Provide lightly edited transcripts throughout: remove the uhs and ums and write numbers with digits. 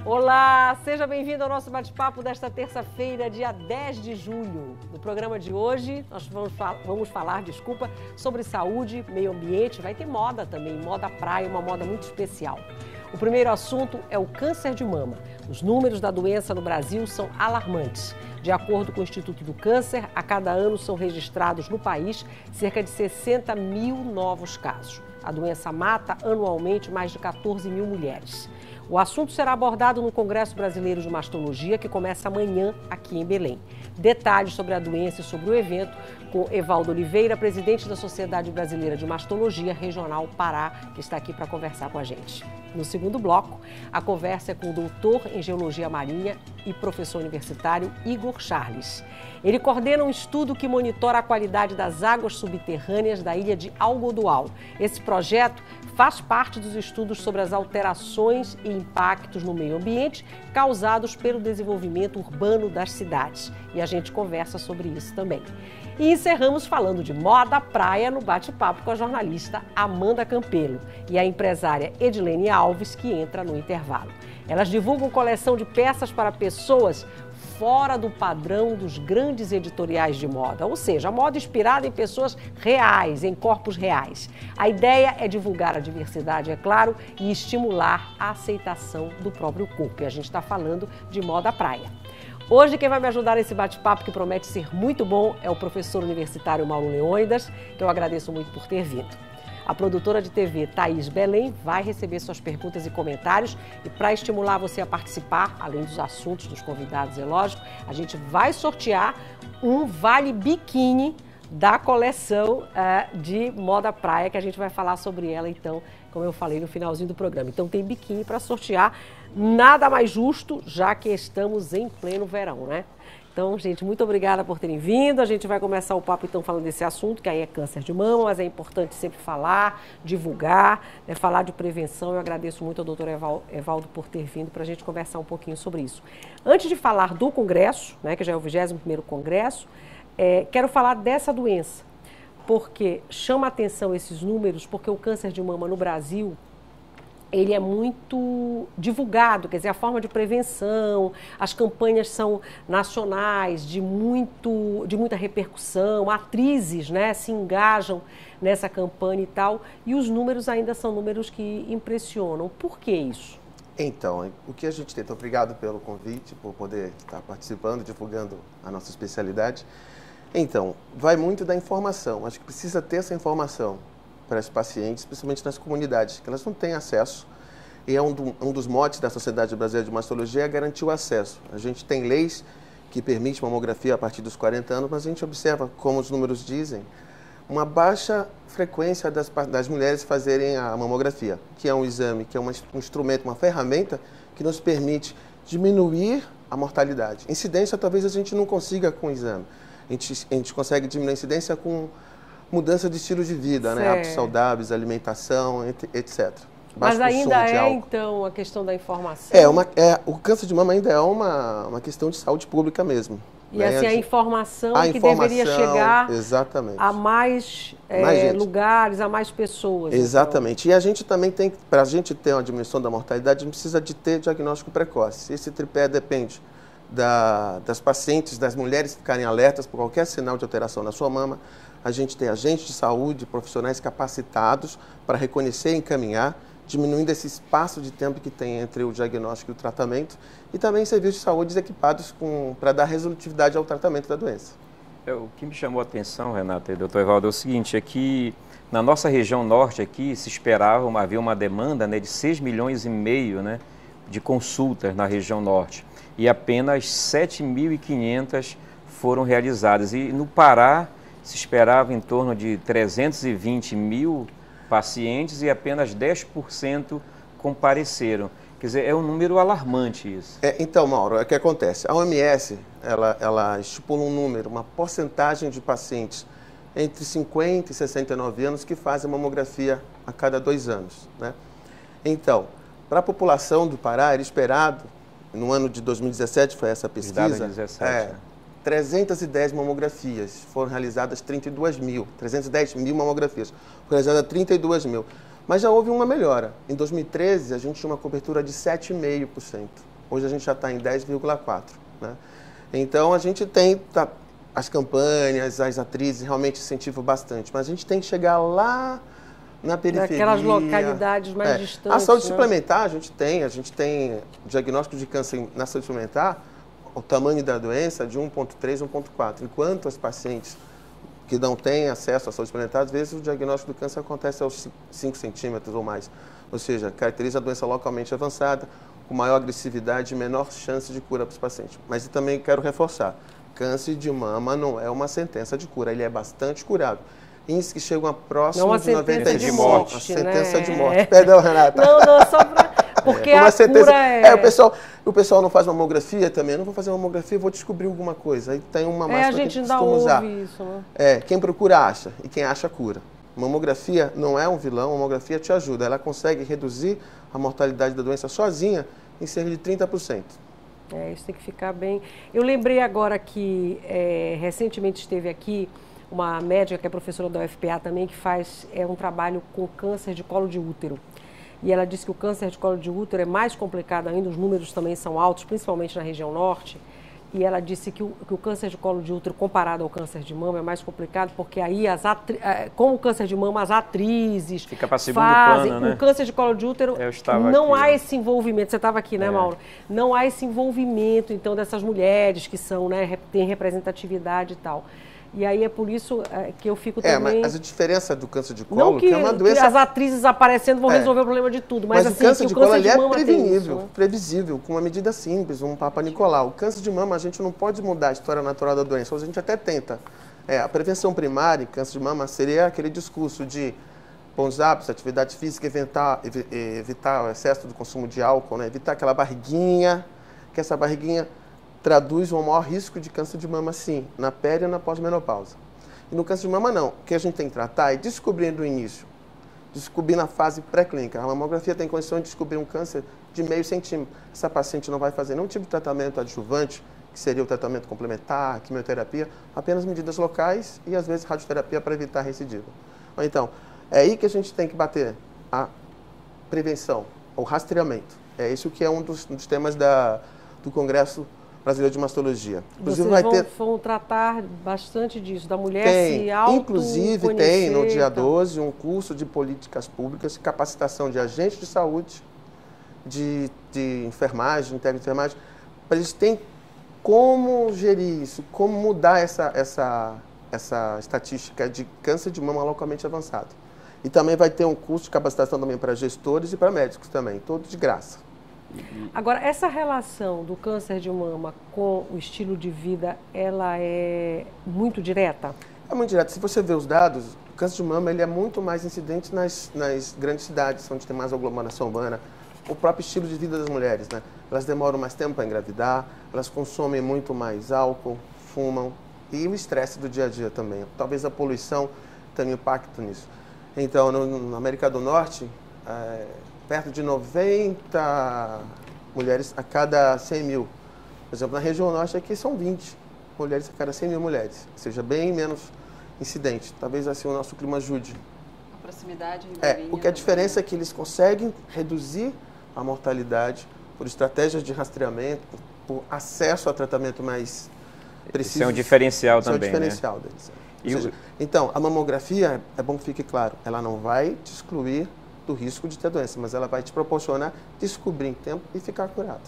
Olá, seja bem-vindo ao nosso bate-papo desta terça-feira, dia 10 de julho. No programa de hoje, nós vamos falar sobre saúde, meio ambiente, vai ter moda também, moda praia, uma moda muito especial. O primeiro assunto é o câncer de mama. Os números da doença no Brasil são alarmantes. De acordo com o Instituto do Câncer, a cada ano são registrados no país cerca de 60 mil novos casos. A doença mata anualmente mais de 14 mil mulheres. O assunto será abordado no Congresso Brasileiro de Mastologia, que começa amanhã aqui em Belém. Detalhes sobre a doença e sobre o evento com Evaldo Oliveira, presidente da Sociedade Brasileira de Mastologia Regional Pará, que está aqui para conversar com a gente. No segundo bloco, a conversa é com o doutor em Geologia Marinha e professor universitário Igor Charles. Ele coordena um estudo que monitora a qualidade das águas subterrâneas da ilha de Algodoal. Esse projeto faz parte dos estudos sobre as alterações e impactos no meio ambiente causados pelo desenvolvimento urbano das cidades. E a gente conversa sobre isso também. E encerramos falando de moda praia no bate-papo com a jornalista Amanda Campelo e a empresária Edilene Alves, que entra no intervalo. Elas divulgam coleção de peças para pessoas fora do padrão dos grandes editoriais de moda, ou seja, a moda inspirada em pessoas reais, em corpos reais. A ideia é divulgar a diversidade, é claro, e estimular a aceitação do próprio corpo. E a gente está falando de moda praia. Hoje quem vai me ajudar nesse bate-papo que promete ser muito bom é o professor universitário Mauro Leônidas, que eu agradeço muito por ter vindo. A produtora de TV, Thaís Belém, vai receber suas perguntas e comentários e para estimular você a participar, além dos assuntos dos convidados, é lógico, a gente vai sortear um vale biquíni da coleção de moda praia, que a gente vai falar sobre ela, então, como eu falei no finalzinho do programa. Então tem biquíni para sortear, nada mais justo, já que estamos em pleno verão, né? Então, gente, muito obrigada por terem vindo. A gente vai começar o papo, então, falando desse assunto, que aí é câncer de mama, mas é importante sempre falar, divulgar, falar de prevenção. Eu agradeço muito ao doutor Evaldo por ter vindo para a gente conversar um pouquinho sobre isso. Antes de falar do congresso, né, que já é o 21º congresso, quero falar dessa doença, porque chama a atenção esses números, porque o câncer de mama no Brasil, ele é muito divulgado, quer dizer, a forma de prevenção, as campanhas são nacionais, de muita repercussão, atrizes, né, se engajam nessa campanha e tal, e os números ainda são números que impressionam. Por que isso? Então, o que a gente tenta, obrigado pelo convite, por poder estar participando, divulgando a nossa especialidade. Então, vai muito da informação, acho que precisa ter essa informação para os pacientes, principalmente nas comunidades, que elas não têm acesso. E é um dos motes da Sociedade Brasileira de Mastologia é garantir o acesso. A gente tem leis que permitem mamografia a partir dos 40 anos, mas a gente observa, como os números dizem, uma baixa frequência das mulheres fazerem a mamografia, que é um exame, que é um instrumento, uma ferramenta que nos permite diminuir a mortalidade. Incidência talvez a gente não consiga com o exame. A gente consegue diminuir a incidência com mudança de estilo de vida, né? Hábitos saudáveis, alimentação, etc. Mas ainda então, a questão da informação? O câncer de mama ainda é uma questão de saúde pública mesmo. E né? Assim, a informação que deveria chegar exatamente. A mais lugares, a mais pessoas. Exatamente. Então. E a gente também tem, para a gente ter uma diminuição da mortalidade, a gente precisa de ter diagnóstico precoce. Esse tripé depende das pacientes, das mulheres ficarem alertas por qualquer sinal de alteração na sua mama. A gente tem agentes de saúde, profissionais capacitados para reconhecer e encaminhar, diminuindo esse espaço de tempo que tem entre o diagnóstico e o tratamento, e também serviços de saúde equipados para dar resolutividade ao tratamento da doença. O que me chamou a atenção, Renata e doutor Evaldo, é o seguinte, é que na nossa região norte aqui se esperava, havia uma demanda, né, de 6,5 milhões, né, de consultas na região norte, e apenas 7.500 foram realizadas. E no Pará se esperava em torno de 320 mil pacientes e apenas 10% compareceram. Quer dizer, é um número alarmante isso. Então, Mauro, o que acontece? A OMS, ela estipula um número, uma porcentagem de pacientes entre 50 e 69 anos que fazem mamografia a cada 2 anos, né? Então, para a população do Pará, era esperado, no ano de 2017 foi essa pesquisa, 310 mamografias, foram realizadas 310 mil mamografias, foram realizadas 32 mil. Mas já houve uma melhora. Em 2013, a gente tinha uma cobertura de 7,5%. Hoje a gente já está em 10,4%. Né? Então a gente tem as campanhas, as atrizes realmente incentivam bastante, mas a gente tem que chegar lá na periferia. Naquelas localidades mais distantes. A saúde suplementar, a gente tem diagnóstico de câncer na saúde suplementar, o tamanho da doença de 1,3, 1,4. Enquanto os pacientes que não têm acesso à saúde suplementar, às vezes o diagnóstico do câncer acontece aos 5 centímetros ou mais. Ou seja, caracteriza a doença localmente avançada, com maior agressividade e menor chance de cura para os pacientes. Mas eu também quero reforçar, câncer de mama não é uma sentença de cura, ele é bastante curável. Índices que chegam a próximo de 95%. De morte, a sentença de né? morte. Perdão, Renata. Não, só para... Porque a sentença, cura o pessoal não faz mamografia também. Eu não vou fazer mamografia, vou descobrir alguma coisa. Aí tem uma máxima a gente que a gente ainda costuma usar. ouve isso, né? Quem procura acha, e quem acha cura. Mamografia não é um vilão, a mamografia te ajuda. Ela consegue reduzir a mortalidade da doença sozinha em cerca de 30%. Isso tem que ficar bem. Eu lembrei agora que recentemente esteve aqui uma médica que é professora da UFPA também, que faz um trabalho com câncer de colo de útero. E ela disse que o câncer de colo de útero é mais complicado ainda, os números também são altos, principalmente na região norte. E ela disse que o câncer de colo de útero comparado ao câncer de mama é mais complicado, porque aí, com o câncer de mama, as atrizes fica para segundo fazem. plano, né? O câncer de colo de útero não há esse envolvimento. Você estava aqui, né, Mauro? Não há esse envolvimento, então, dessas mulheres que são, né, têm representatividade e tal. E aí é por isso que eu fico também... Mas a diferença do câncer de colo, que é uma doença... que as atrizes aparecendo vão resolver o problema de tudo, mas assim, o câncer de colo é prevenível, né? previsível, com uma medida simples, um Papa Nicolau. O câncer de mama, a gente não pode mudar a história natural da doença, a gente até tenta. A prevenção primária em câncer de mama seria aquele discurso de bons hábitos, atividade física, evitar o excesso do consumo de álcool, né? Evitar aquela barriguinha, que essa barriguinha traduz um maior risco de câncer de mama, sim, na pele e na pós-menopausa. E no câncer de mama, não. O que a gente tem que tratar é descobrir do início, descobrir na fase pré-clínica. A mamografia tem condição de descobrir um câncer de meio centímetro. Essa paciente não vai fazer nenhum tipo de tratamento adjuvante, que seria o tratamento complementar, quimioterapia, apenas medidas locais e, às vezes, radioterapia para evitar recidiva. Então, é aí que a gente tem que bater a prevenção, o rastreamento. É isso que é um dos temas do Congresso Brasileiro de Mastologia. Inclusive, vão tratar bastante disso, da mulher se autoconhecer. Inclusive, tem no dia 12 um curso de políticas públicas, capacitação de agentes de saúde, de enfermagem, técnico de enfermagem, para eles terem como gerir isso, como mudar essa estatística de câncer de mama localmente avançado. E também vai ter um curso de capacitação também para gestores e para médicos também, todo de graça. Agora, essa relação do câncer de mama com o estilo de vida, ela é muito direta? É muito direta. Se você ver os dados, o câncer de mama ele é muito mais incidente nas grandes cidades, onde tem mais aglomeração urbana. O próprio estilo de vida das mulheres, né? Elas demoram mais tempo para engravidar, elas consomem muito mais álcool, fumam, e o estresse do dia a dia também. Talvez a poluição tenha impacto nisso. Então, na América do Norte, perto de 90 mulheres a cada 100 mil. Por exemplo, na região norte aqui são 20 mulheres a cada 100 mil mulheres, ou seja, bem menos incidente. Talvez assim o nosso clima ajude. A proximidade. Porque a diferença é que eles conseguem reduzir a mortalidade por estratégias de rastreamento, por acesso a tratamento mais preciso. Isso é um diferencial também, é um diferencial deles. Então, a mamografia, é bom que fique claro, ela não vai te excluir do risco de ter doença, mas ela vai te proporcionar descobrir em tempo e ficar curado.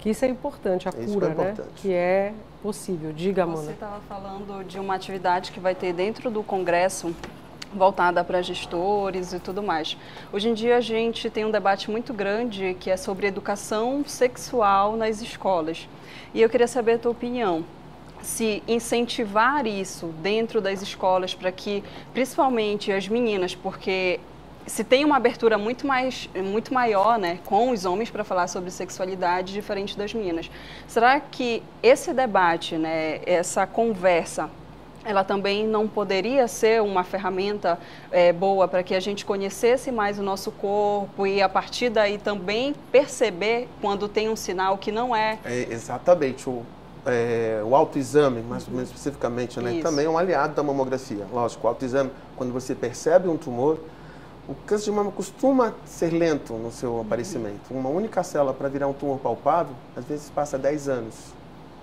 Que isso é importante, a cura, né? Que é possível. Diga, Amanda. Você estava falando de uma atividade que vai ter dentro do Congresso, voltada para gestores e tudo mais. Hoje em dia a gente tem um debate muito grande que é sobre educação sexual nas escolas. E eu queria saber a tua opinião. Se incentivar isso dentro das escolas para que, principalmente as meninas, porque se tem uma abertura muito maior, né, com os homens para falar sobre sexualidade diferente das meninas. Será que esse debate, né, essa conversa, ela também não poderia ser uma ferramenta boa para que a gente conhecesse mais o nosso corpo e a partir daí também perceber quando tem um sinal que não é? Exatamente. O autoexame, mais ou menos especificamente, né, também é um aliado da mamografia. Lógico, o autoexame, quando você percebe um tumor, O câncer de mama costuma ser lento no seu aparecimento. Uma única célula para virar um tumor palpável, às vezes passa 10 anos.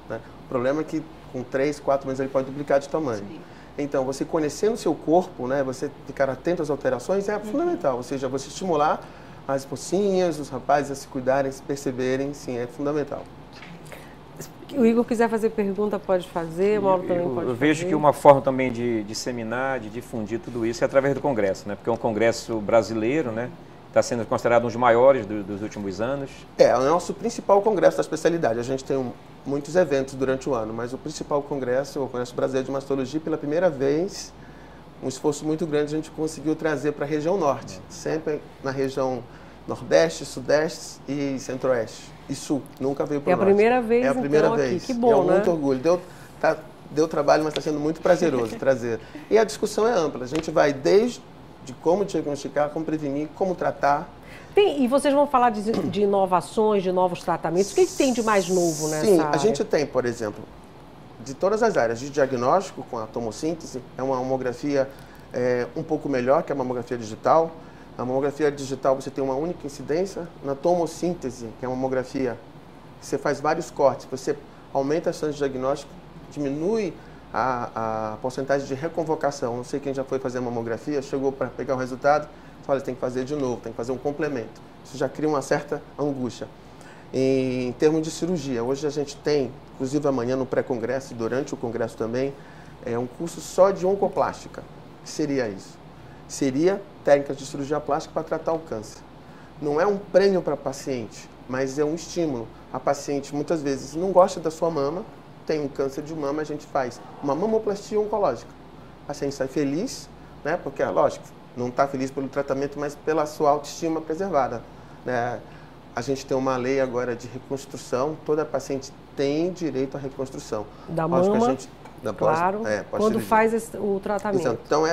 Né? O problema é que com 3, 4 meses ele pode duplicar de tamanho. Sim. Então, você conhecendo o seu corpo, né, você ficar atento às alterações é fundamental. Ou seja, você estimular as mocinhas, os rapazes a se cuidarem, se perceberem, sim, é fundamental. O Igor quiser fazer pergunta, pode fazer, o Mauro também pode fazer. Eu vejo que uma forma também de disseminar, de difundir tudo isso é através do Congresso, né? Porque é um Congresso brasileiro, né? Está sendo considerado um dos maiores dos últimos anos. É o nosso principal congresso da especialidade. A gente tem muitos eventos durante o ano, mas o principal congresso, o Congresso Brasileiro de Mastologia, pela primeira vez, um esforço muito grande a gente conseguiu trazer para a região norte, sempre na região nordeste, sudeste e centro-oeste. E sul, nunca veio para o norte. É a primeira vez, é a primeira então, vez. Aqui. Que bom, né? Muito orgulho. Deu trabalho, mas está sendo muito prazeroso trazer. E a discussão é ampla. A gente vai desde como diagnosticar, como prevenir, como tratar. E vocês vão falar de inovações, de novos tratamentos. O que tem de mais novo nessa área? Sim, a gente tem, por exemplo, de todas as áreas de diagnóstico com a tomossíntese, é uma mamografia um pouco melhor que a mamografia digital. Na mamografia digital você tem uma única incidência. Na tomossíntese, que é uma mamografia que você faz vários cortes, você aumenta a chance de diagnóstico, diminui a porcentagem de reconvocação. Não sei quem já foi fazer a mamografia, chegou para pegar o resultado, olha, tem que fazer de novo, tem que fazer um complemento. Isso já cria uma certa angústia. Em termos de cirurgia, hoje a gente tem, inclusive amanhã no pré-congresso e durante o congresso também, um curso só de oncoplástica. O que seria isso? Seria técnicas de cirurgia plástica para tratar o câncer. Não é um prêmio para a paciente, mas é um estímulo. A paciente muitas vezes não gosta da sua mama, tem um câncer de mama, a gente faz uma mamoplastia oncológica. A paciente sai feliz, né? Porque, lógico, não está feliz pelo tratamento, mas pela sua autoestima preservada. Né? A gente tem uma lei agora de reconstrução, toda paciente tem direito à reconstrução. Da mama, claro, quando faz o tratamento. Exato. Então,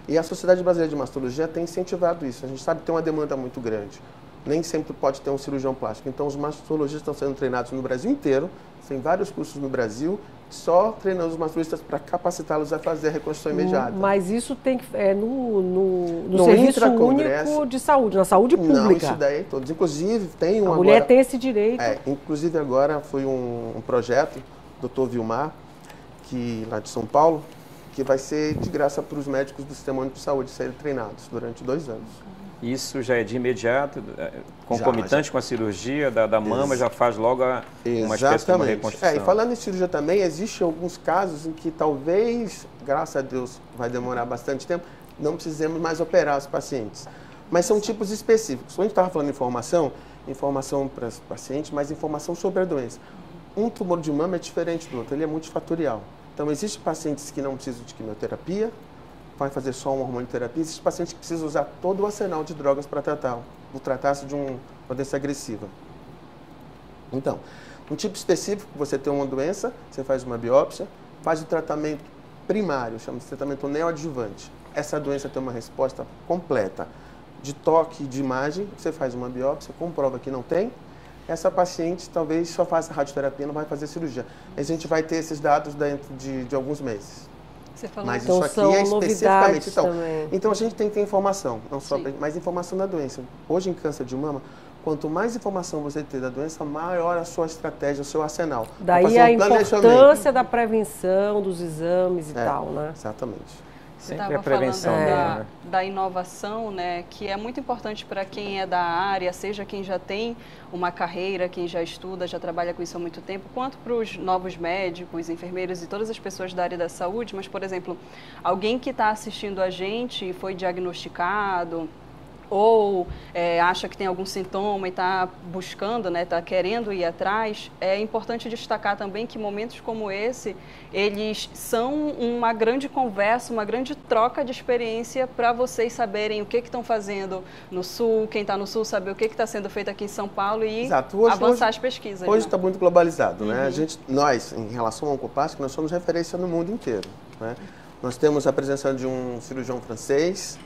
e a Sociedade Brasileira de Mastologia tem incentivado isso. A gente sabe que tem uma demanda muito grande. Nem sempre pode ter um cirurgião plástico. Então, os mastologistas estão sendo treinados no Brasil inteiro. Tem vários cursos no Brasil, só treinando os mastologistas para capacitá-los a fazer a reconstrução imediata. Mas isso tem que no Serviço Único de Saúde, na saúde pública. Não, isso daí todos. Inclusive, tem a mulher tem esse direito. Inclusive, agora foi um projeto, Dr. Vilmar, lá de São Paulo, que vai ser de graça para os médicos do Sistema Único de Saúde serem treinados durante 2 anos. Isso já é de imediato, concomitante com a cirurgia da mama, já faz logo uma espécie de uma reconstrução. E falando em cirurgia também, existem alguns casos em que talvez, graças a Deus, vai demorar bastante tempo, não precisemos mais operar os pacientes. Mas são tipos específicos. Quando a gente estava falando de informação para os pacientes, mas informação sobre a doença. Um tumor de mama é diferente do outro, ele é multifatorial. Então, existem pacientes que não precisam de quimioterapia, vai fazer só uma hormonioterapia. Existem pacientes que precisam usar todo o arsenal de drogas para tratar-se de uma doença agressiva. Então, um tipo específico, você tem uma doença, você faz uma biópsia, faz o tratamento primário, chama-se tratamento neoadjuvante. Essa doença tem uma resposta completa de toque, de imagem, você faz uma biópsia, comprova que não tem, essa paciente talvez só faça radioterapia, não vai fazer cirurgia. A gente vai ter esses dados dentro de alguns meses. Você falou. Mas então, isso aqui é especificamente. Também. Então a gente tem que ter informação, não só mais informação da doença. Hoje em câncer de mama, quanto mais informação você ter da doença, maior a sua estratégia, o seu arsenal. Daí a importância da prevenção, dos exames e tal, né? Exatamente. Você estava falando da inovação, né, que é muito importante para quem é da área, seja quem já tem uma carreira, quem já estuda, já trabalha com isso há muito tempo, quanto para os novos médicos, enfermeiros e todas as pessoas da área da saúde. Mas, por exemplo, alguém que está assistindo a gente e foi diagnosticado ou acha que tem algum sintoma e está buscando, né, está querendo ir atrás, é importante destacar também que momentos como esse, eles são uma grande conversa, uma grande troca de experiência para vocês saberem o que estão fazendo no Sul, quem está no Sul saber o que está sendo feito aqui em São Paulo e avançar as pesquisas. Hoje está muito globalizado, né? Nós, em relação ao oncoplástico, nós somos referência no mundo inteiro, né? Nós temos a presença de um cirurgião francês,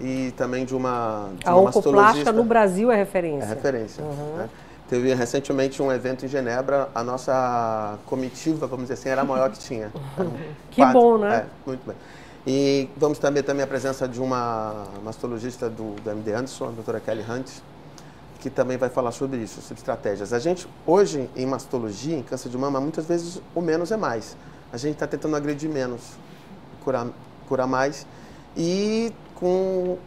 e também de uma oncoplástica no Brasil é referência. É referência. Né? Teve recentemente um evento em Genebra, a nossa comitiva, vamos dizer assim, era a maior que tinha. Que bom, né? Muito bem. E vamos também a presença de uma mastologista do MD Anderson, a doutora Kelly Hunt, que também vai falar sobre isso, sobre estratégias. A gente, hoje, em mastologia, em câncer de mama, muitas vezes o menos é mais. A gente está tentando agredir menos, curar mais. E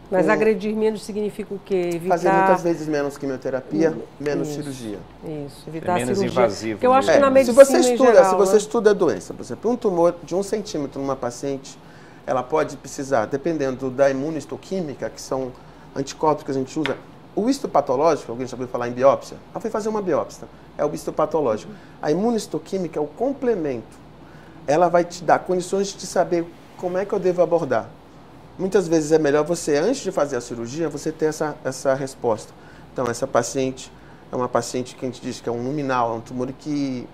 Mas agredir menos significa o quê? Evitar... Fazer muitas vezes menos quimioterapia, menos cirurgia. Isso, evitar menos cirurgia. invasivo. Porque eu acho que na medicina se você estuda a doença, por exemplo, um tumor de 1 centímetro numa paciente, ela pode precisar, dependendo da imunistoquímica, que são anticorpos que a gente usa. O histopatológico, alguém já ouviu falar em biópsia? Ela foi fazer uma biópsia, é o histopatológico. A imunistoquímica é o complemento. Ela vai te dar condições de saber como é que eu devo abordar. Muitas vezes é melhor você, antes de fazer a cirurgia, você ter essa resposta. Então, essa paciente é uma paciente que a gente diz que é um luminal, é um tumor que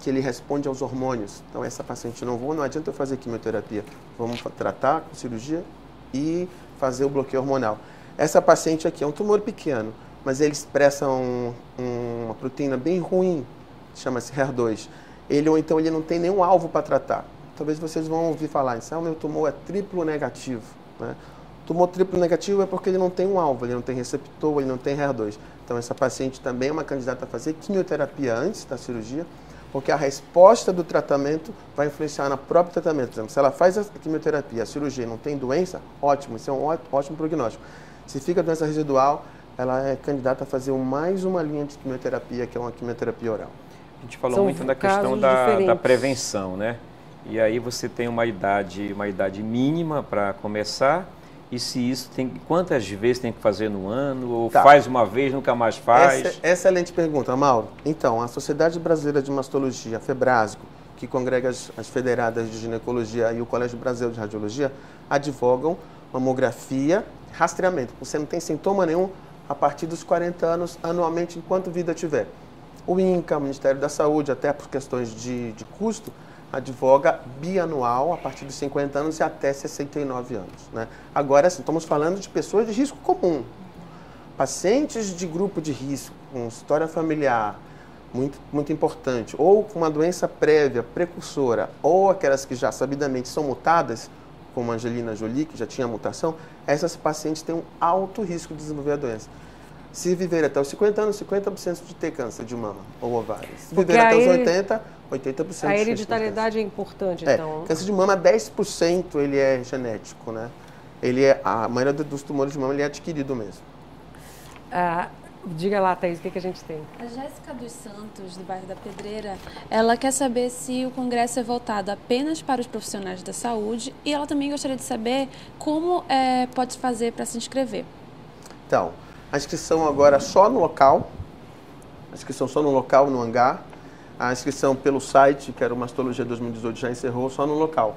ele responde aos hormônios. Então, essa paciente não adianta eu fazer quimioterapia. Vamos tratar com cirurgia e fazer o bloqueio hormonal. Essa paciente aqui é um tumor pequeno, mas ele expressa uma proteína bem ruim, chama-se HER2. Ou então ele não tem nenhum alvo para tratar. Talvez vocês vão ouvir falar isso, o meu tumor é triplo negativo. Né? Tumor triplo negativo é porque ele não tem um alvo, ele não tem receptor, ele não tem HER2. Então essa paciente também é uma candidata a fazer quimioterapia antes da cirurgia, porque a resposta do tratamento vai influenciar no próprio tratamento. Por exemplo, se ela faz a quimioterapia, a cirurgia e não tem doença, ótimo, isso é um ótimo prognóstico. Se fica doença residual, ela é candidata a fazer mais uma linha de quimioterapia, que é uma quimioterapia oral. A gente falou muito da questão da prevenção, né? E aí você tem uma idade mínima para começar, e se isso quantas vezes tem que fazer no ano, ou faz uma vez, nunca mais faz? Excelente pergunta, Mauro. Então, a Sociedade Brasileira de Mastologia, a FEBRASGO, que congrega as federadas de ginecologia e o Colégio Brasileiro de Radiologia, advogam mamografia, rastreamento. Você não tem sintoma nenhum a partir dos 40 anos, anualmente, enquanto vida tiver. O INCA, o Ministério da Saúde, até por questões de custo, advoga bianual a partir dos 50 anos e até 69 anos. Né? Agora, assim, estamos falando de pessoas de risco comum. Pacientes de grupo de risco, com história familiar muito importante, ou com uma doença prévia, precursora, ou aquelas que já sabidamente são mutadas, como a Angelina Jolie, que já tinha mutação, essas pacientes têm um alto risco de desenvolver a doença. Se viver até os 50 anos, 50% de ter câncer de mama ou ovário. Se viver até os 80, 80%. A hereditariedade é importante, então. Câncer de mama, 10% ele é genético, né? A maioria dos tumores de mama ele é adquirido mesmo. Diga lá, Thaís, o que a gente tem? A Jéssica dos Santos, do bairro da Pedreira, ela quer saber se o congresso é voltado apenas para os profissionais da saúde, e ela também gostaria de saber como pode fazer para se inscrever. Então, a inscrição agora só no local, no hangar. A inscrição pelo site, que era o Mastologia 2018, já encerrou, só no local.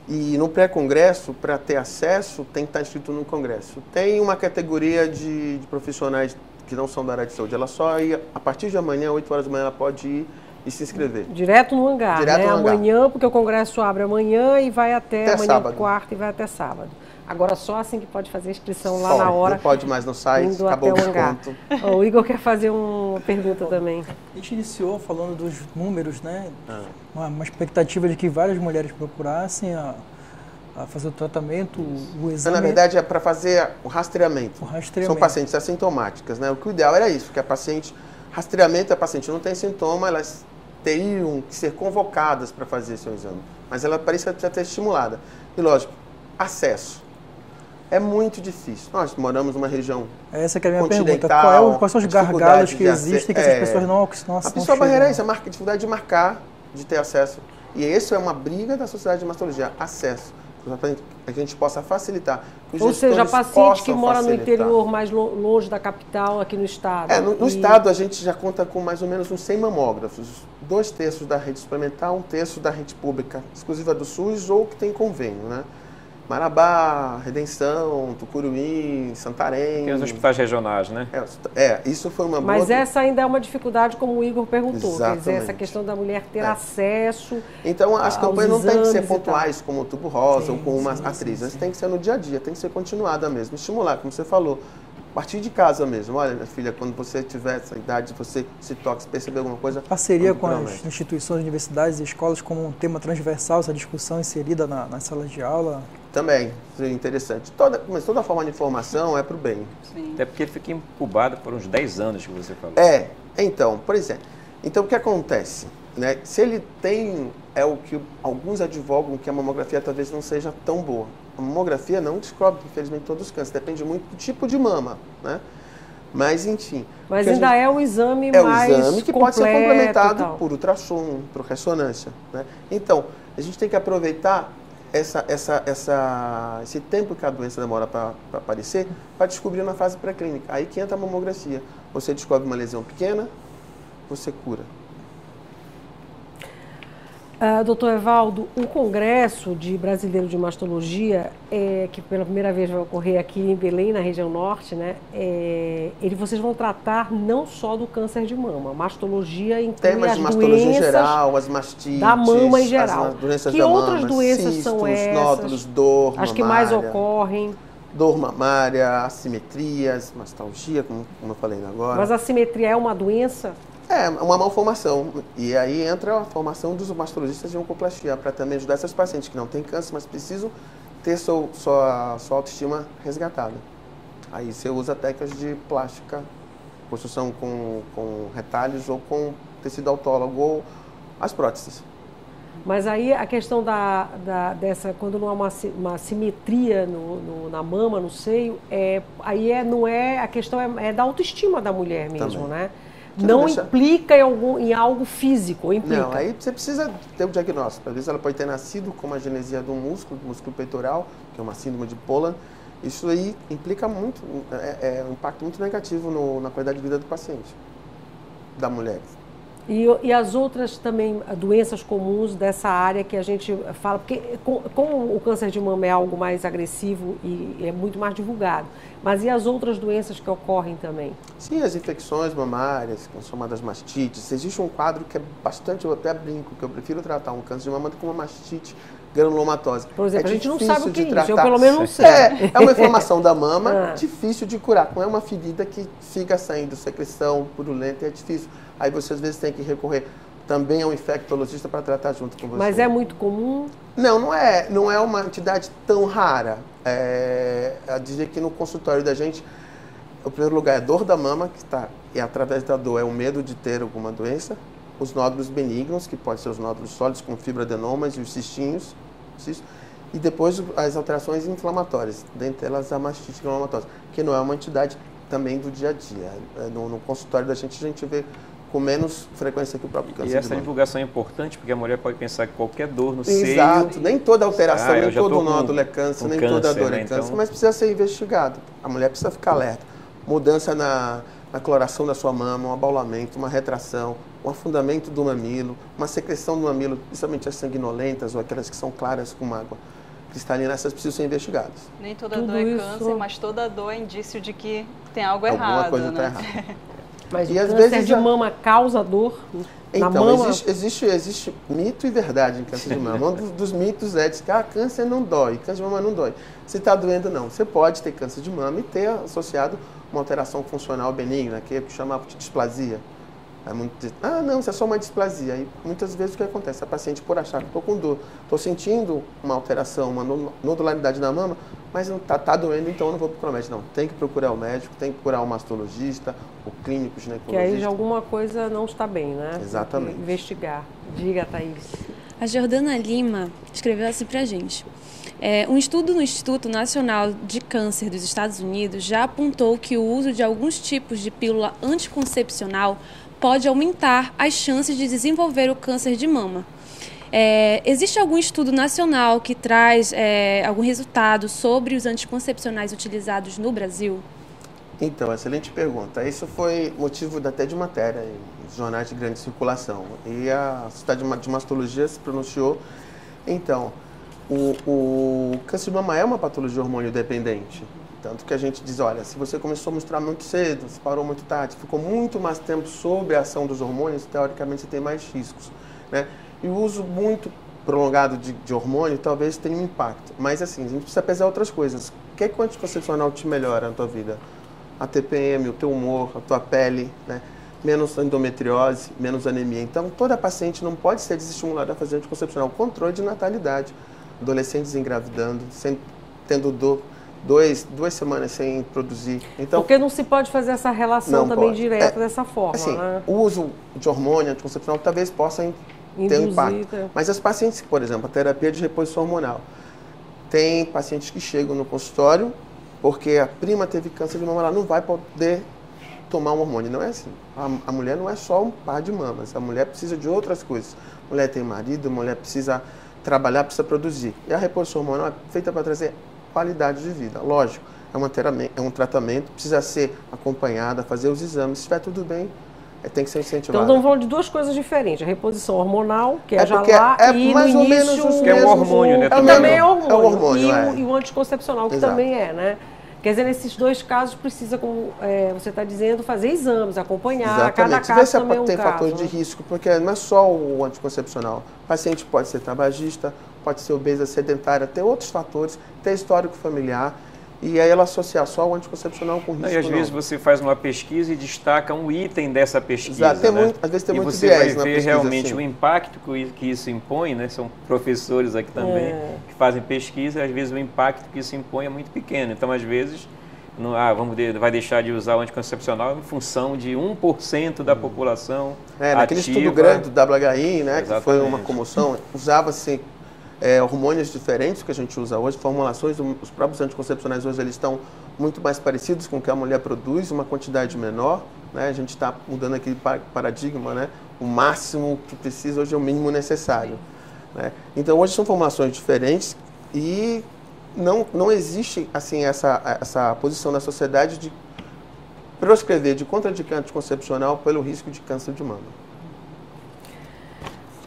E no pré-congresso, para ter acesso, tem que estar inscrito no congresso. Tem uma categoria de profissionais que não são da área de saúde. Ela só ia, a partir de amanhã, 8 horas da manhã, ela pode ir e se inscrever. Direto no hangar, Direto no hangar. Amanhã, porque o congresso abre amanhã e vai até amanhã, sábado. Quarta, e vai até sábado. Agora só assim que pode fazer a inscrição lá na hora. Não pode mais no site, acabou o desconto. O Igor quer fazer uma pergunta também. A gente iniciou falando dos números, né? Uma expectativa de que várias mulheres procurassem a fazer o tratamento, o exame. Na verdade, é para fazer o rastreamento. São pacientes assintomáticas, né? O que o ideal era isso, que rastreamento, a paciente não tem sintoma, elas teriam que ser convocadas para fazer seu exame. Mas ela precisa ter estimulada. E lógico, acesso. É muito difícil. Nós moramos numa região essa que é a minha pergunta. Quais são os gargalos que existem que essas pessoas não A principal barreira é isso, a dificuldade de marcar, de ter acesso. E isso é uma briga da Sociedade de Mastologia, acesso. Para que a gente possa facilitar. Ou seja, paciente que mora no interior, mais longe da capital, aqui no estado. No estado a gente já conta com mais ou menos uns 100 mamógrafos. 2/3 da rede suplementar, 1/3 da rede pública, exclusiva do SUS ou que tem convênio, né? Marabá, Redenção, Tucuruí, Santarém. Tem os hospitais regionais, né? Isso foi uma Mas essa ainda é uma dificuldade, como o Igor perguntou. Exatamente. Quer dizer, essa questão da mulher ter acesso. Então, as campanhas não têm que ser pontuais, como o Tubo Rosa ou com uma atriz. Elas têm que ser no dia a dia, tem que ser continuada mesmo. Estimular, como você falou. partir de casa mesmo. Olha, minha filha, quando você tiver essa idade, você se toca, se perceber alguma coisa... Parceria com as instituições, universidades e escolas como um tema transversal, essa discussão inserida nas salas de aula. Também, seria interessante. Mas toda forma de informação é para o bem. Sim. Até porque fica incubado por uns 10 anos que você falou. Então, por exemplo, então o que acontece? Né? Se ele tem, é o que alguns advogam que a mamografia talvez não seja tão boa. A mamografia não descobre, infelizmente, todos os cânceres, depende muito do tipo de mama, né? Mas, enfim... Mas ainda é um exame mais completo. É um exame que pode ser complementado por ultrassom, por ressonância, né? Então, a gente tem que aproveitar esse tempo que a doença demora para aparecer, para descobrir na fase pré-clínica. Aí que entra a mamografia. Você descobre uma lesão pequena, você cura. Doutor Evaldo, o Congresso Brasileiro de Mastologia, que pela primeira vez vai ocorrer aqui em Belém, na região norte, né? Vocês vão tratar não só do câncer de mama, mastologia inclui temas as de mastologia doenças geral, as mastites, da mama em geral. As doenças que da outras mama, doenças cistos, são essas? nódulos, dor mamária, as que mais ocorrem? Dor mamária, assimetrias, mastalgia, como eu falei agora. Mas a assimetria é uma doença? É uma malformação, e aí entra a formação dos mastologistas de oncoplastia, para também ajudar essas pacientes que não têm câncer, mas precisam ter sua autoestima resgatada. Aí você usa técnicas de plástica, construção com retalhos ou com tecido autólogo ou as próteses. Mas aí a questão dessa, quando não há uma simetria na mama, no seio, a questão é da autoestima da mulher mesmo, também. Né? Não implica em algo físico, implica. Não, aí você precisa ter o diagnóstico. Às vezes ela pode ter nascido com uma genesia do músculo peitoral, que é uma síndrome de Poland. Isso aí implica muito, um impacto muito negativo na qualidade de vida do paciente, da mulher. E as outras também doenças comuns dessa área que a gente fala, porque como o câncer de mama é algo mais agressivo e é muito mais divulgado, mas e as outras doenças que ocorrem também? Sim, as infecções mamárias, que são chamadas mastites. Existe um quadro que é bastante, eu até brinco, que eu prefiro tratar um câncer de mama do que uma mastite granulomatose. Por exemplo, a gente não sabe o que é isso, tratar. eu pelo menos não sei. É uma inflamação da mama, difícil de curar. Não é uma ferida que fica saindo secreção purulenta, é difícil. Aí você às vezes tem que recorrer também a um infectologista para tratar junto com você. Mas é muito comum? Não é uma entidade tão rara. A dizer que no consultório da gente, o primeiro lugar é a dor da mama, e através da dor é o medo de ter alguma doença, os nódulos benignos, que podem ser os nódulos sólidos, como fibroadenomas e os cistinhos, e depois as alterações inflamatórias, dentre elas a mastite granulomatosa, que não é uma entidade também do dia a dia. No consultório da gente, a gente vê com menos frequência que o próprio câncer. E essa divulgação é importante porque a mulher pode pensar que qualquer dor no seio... Exato, nem toda alteração, nem todo nódulo é com câncer, nem toda dor é câncer, mas precisa ser investigado. A mulher precisa ficar alerta. Mudança na coloração da sua mama, um abaulamento, uma retração, um afundamento do mamilo, uma secreção do mamilo, principalmente as sanguinolentas ou aquelas que são claras com água cristalina, essas precisam ser investigadas. Nem toda dor é câncer, mas toda dor é indício de que tem algo Alguma errado. Coisa né? está errada. Mas o câncer de mama causa dor na mama? Existe mito e verdade em câncer de mama. Um dos mitos é de que câncer não dói, câncer de mama não dói. Se está doendo, não. Você pode ter câncer de mama e ter associado uma alteração funcional benigna, que é chamada de displasia. Não, isso é só uma displasia. E muitas vezes o que acontece? A paciente, por achar que estou com dor, estou sentindo uma alteração, uma nodularidade na mama, mas não está doendo, então eu não vou procurar o médico. Não, tem que procurar o médico, tem que procurar o mastologista, o clínico, ginecologista. Que aí já alguma coisa não está bem, né? Exatamente. Tem que investigar. Diga, Thaís. A Jordana Lima escreveu assim pra gente. Um estudo no Instituto Nacional de Câncer dos Estados Unidos já apontou que o uso de alguns tipos de pílula anticoncepcional pode aumentar as chances de desenvolver o câncer de mama. Existe algum estudo nacional que traz algum resultado sobre os anticoncepcionais utilizados no Brasil? Então, excelente pergunta. Isso foi motivo até de matéria em jornais de grande circulação. E a Sociedade de Mastologia se pronunciou. Então, o câncer de mama é uma patologia hormônio dependente. Tanto que a gente diz, olha, se você começou a menstruar muito cedo, se parou muito tarde, ficou muito mais tempo sob a ação dos hormônios, teoricamente você tem mais riscos, né? E o uso muito prolongado de hormônio talvez tenha um impacto. Mas assim, a gente precisa pesar outras coisas. O que é que o anticoncepcional te melhora na tua vida? a TPM, o teu humor, a tua pele, né? Menos endometriose, menos anemia. Então, toda paciente não pode ser desestimulada a fazer anticoncepcional. Controle de natalidade. Adolescentes engravidando, tendo dor, 2 semanas sem produzir. Então, porque não se pode fazer essa relação também pode. direta dessa forma. Assim, né? o uso de hormônio anticoncepcional talvez possa ter um impacto. Mas as pacientes, por exemplo, a terapia de reposição hormonal. Tem pacientes que chegam no consultório porque a prima teve câncer de mama, ela não vai poder tomar um hormônio. Não é assim. A mulher não é só um par de mamas. A mulher precisa de outras coisas. A mulher tem marido, a mulher precisa trabalhar, precisa produzir. E a reposição hormonal é feita para trazer qualidade de vida. Lógico, é um tratamento, precisa ser acompanhada, fazer os exames. Se estiver tudo bem, tem que ser incentivado. Então, estamos falando de duas coisas diferentes. A reposição hormonal, que é já porque lá, é e mais no ou início... menos os que é o mesmos, hormônio, né? Que também é hormônio. É o hormônio, e o anticoncepcional, que Exato. também é, né? Quer dizer, nesses dois casos, precisa, como você está dizendo, fazer exames, acompanhar. Exatamente. Cada Ver caso se também é um tem caso. fatores de risco, porque não é só o anticoncepcional. O paciente pode ser tabagista, pode ser obesa, sedentária, ter outros fatores, ter histórico familiar. E aí ela associar só o anticoncepcional com risco. E às vezes você faz uma pesquisa e destaca um item dessa pesquisa. Exato. Tem né? muito, às vezes tem e muito você viés vai na ver pesquisa, realmente assim. o impacto que isso impõe, né? São professores aqui também que fazem pesquisa, às vezes o impacto que isso impõe é muito pequeno. Então, às vezes, vai deixar de usar o anticoncepcional em função de 1% da população naquele ativa. estudo grande do WHI, né, que foi uma Exatamente. comoção, usava-se hormônios diferentes que a gente usa hoje, formulações, os próprios anticoncepcionais hoje eles estão muito mais parecidos com o que a mulher produz, uma quantidade menor, né, a gente está mudando aquele paradigma, né, o máximo que precisa hoje é o mínimo necessário. Né? Então hoje são formulações diferentes e não existe assim essa posição na sociedade de proscrever, de contraindicar anticoncepcional pelo risco de câncer de mama.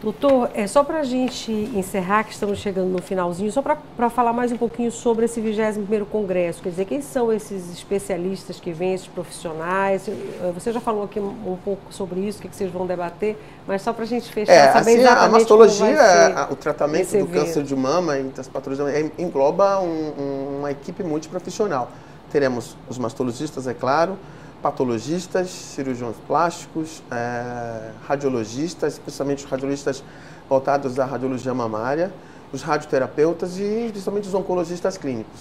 Doutor, só para a gente encerrar, que estamos chegando no finalzinho, só para falar mais um pouquinho sobre esse 21º Congresso, quer dizer, quem são esses especialistas que vêm, esses profissionais? Você já falou aqui um pouco sobre isso, o que vocês vão debater, mas só para a gente fechar, saber assim, exatamente a mastologia, como vai ser o tratamento do câncer de mama e das patologias, engloba uma equipe multiprofissional. Teremos os mastologistas, é claro, patologistas, cirurgiões plásticos, radiologistas, especialmente os radiologistas voltados à radiologia mamária, os radioterapeutas e principalmente os oncologistas clínicos.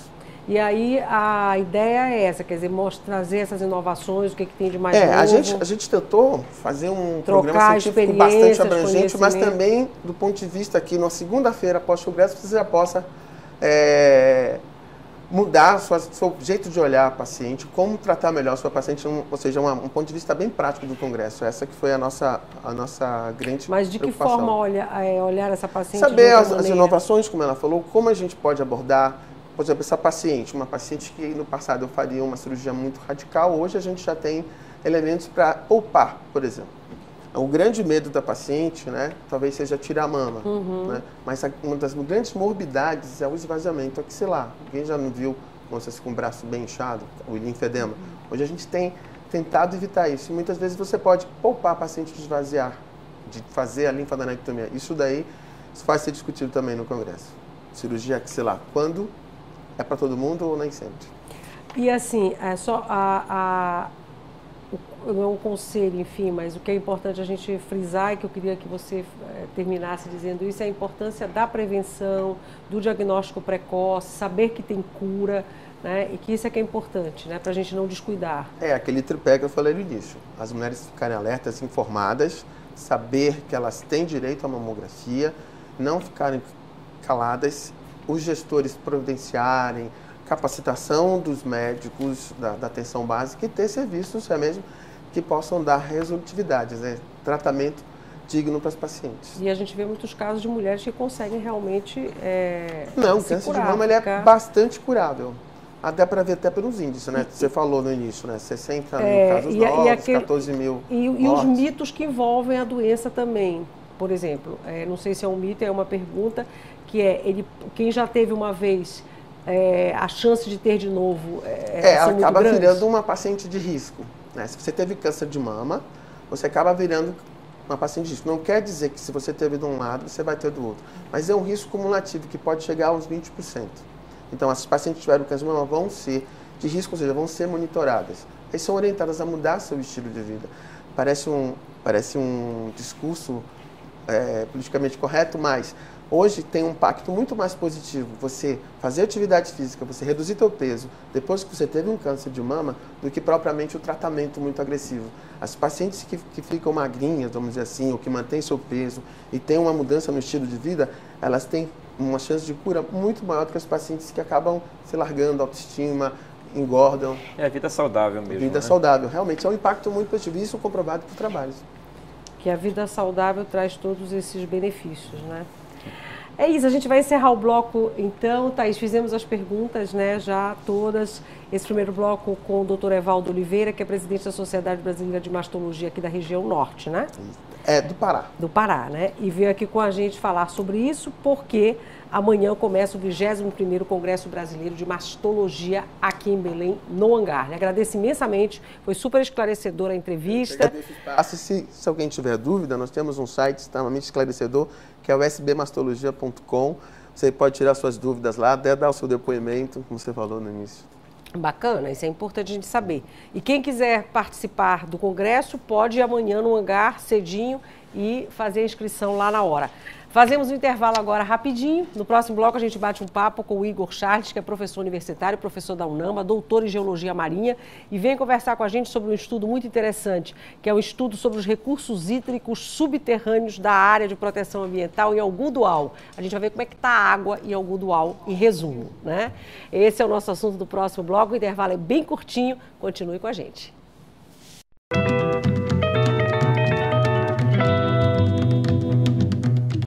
E aí a ideia é essa, quer dizer, trazer essas inovações, o que tem de mais novo. A gente tentou fazer um Trocar programa científico bastante experiências, abrangente, mas conhecimento. também do ponto de vista aqui, na segunda-feira após o congresso, você já possa mudar seu jeito de olhar a paciente, como tratar melhor a sua paciente, ou seja, um ponto de vista bem prático do congresso. Essa que foi a nossa grande Mas de que preocupação. forma olhar essa paciente? Saber de outra as maneira? inovações, como ela falou, como a gente pode abordar, por exemplo, essa paciente, uma paciente que no passado eu faria uma cirurgia muito radical, hoje a gente já tem elementos para poupar, por exemplo. O grande medo da paciente, né, talvez seja tirar a mama, né? Mas uma das grandes morbidades é o esvaziamento axilar. Alguém já não viu moças com o braço bem inchado, o linfedema? Hoje a gente tem tentado evitar isso. E muitas vezes você pode poupar a paciente de esvaziar, de fazer a linfadenectomia. Isso vai ser discutido também no congresso. Cirurgia axilar, quando é para todo mundo ou nem sempre? E assim, só não é um conselho, enfim, mas o que é importante a gente frisar e que eu queria que você terminasse dizendo isso é a importância da prevenção, do diagnóstico precoce, saber que tem cura, né? E que isso é que é importante, né? Para a gente não descuidar. Aquele tripé que eu falei no início. As mulheres ficarem alertas, informadas, saber que elas têm direito à mamografia, não ficarem caladas, os gestores providenciarem, capacitação dos médicos da atenção básica e ter serviços mesmo que possam dar resolutividades, né? Tratamento digno para as pacientes. E a gente vê muitos casos de mulheres que conseguem realmente o câncer de mama ele é bastante curável. Até para ver até pelos índices, né? Você falou no início, né? 60 mil casos novos, 14 mil E os mitos que envolvem a doença também. Por exemplo, não sei se é um mito, é uma pergunta, que quem já teve uma vez, a chance de ter de novo são muito acaba grandes? virando uma paciente de risco. Né? Se você teve câncer de mama, você acaba virando uma paciente de risco. Não quer dizer que se você teve de um lado, você vai ter do outro. Mas é um risco cumulativo que pode chegar aos 20%. Então, as pacientes que tiveram câncer de mama vão ser de risco, ou seja, vão ser monitoradas. eles são orientadas a mudar seu estilo de vida. Parece um discurso politicamente correto, mas hoje tem um impacto muito mais positivo você fazer atividade física, você reduzir seu peso depois que você teve um câncer de mama, do que propriamente o tratamento muito agressivo. As pacientes que ficam magrinhas, vamos dizer assim, ou que mantêm seu peso e têm uma mudança no estilo de vida, elas têm uma chance de cura muito maior do que as pacientes que acabam se largando, autoestima, engordam. É a vida saudável mesmo. Vida saudável, realmente é um impacto muito positivo, isso comprovado por trabalhos. Que a vida saudável traz todos esses benefícios, né? É isso, a gente vai encerrar o bloco então, Thaís, fizemos as perguntas, né, já todas, esse primeiro bloco com o Dr. Evaldo Oliveira, que é presidente da Sociedade Brasileira de Mastologia aqui da região norte, né? É do Pará. Do Pará, né? E veio aqui com a gente falar sobre isso, porque amanhã começa o 21º Congresso Brasileiro de Mastologia aqui em Belém, no Hangar. Agradeço imensamente, foi super esclarecedora a entrevista. Se alguém tiver dúvida, nós temos um site extremamente esclarecedor, que é o sbmastologia.com. Você pode tirar suas dúvidas lá, até dar o seu depoimento, como você falou no início. Bacana, isso é importante a gente saber. E quem quiser participar do congresso, pode ir amanhã no Hangar, cedinho, e fazer a inscrição lá na hora. Fazemos um intervalo agora rapidinho. No próximo bloco a gente bate um papo com o Igor Charles, que é professor universitário, professor da UNAMA, doutor em Geologia Marinha, e vem conversar com a gente sobre um estudo muito interessante, que é um estudo sobre os recursos hídricos subterrâneos da área de proteção ambiental em Algodoal. A gente vai ver como é que está a água em Algodoal, em resumo, né? Esse é o nosso assunto do próximo bloco. O intervalo é bem curtinho. Continue com a gente.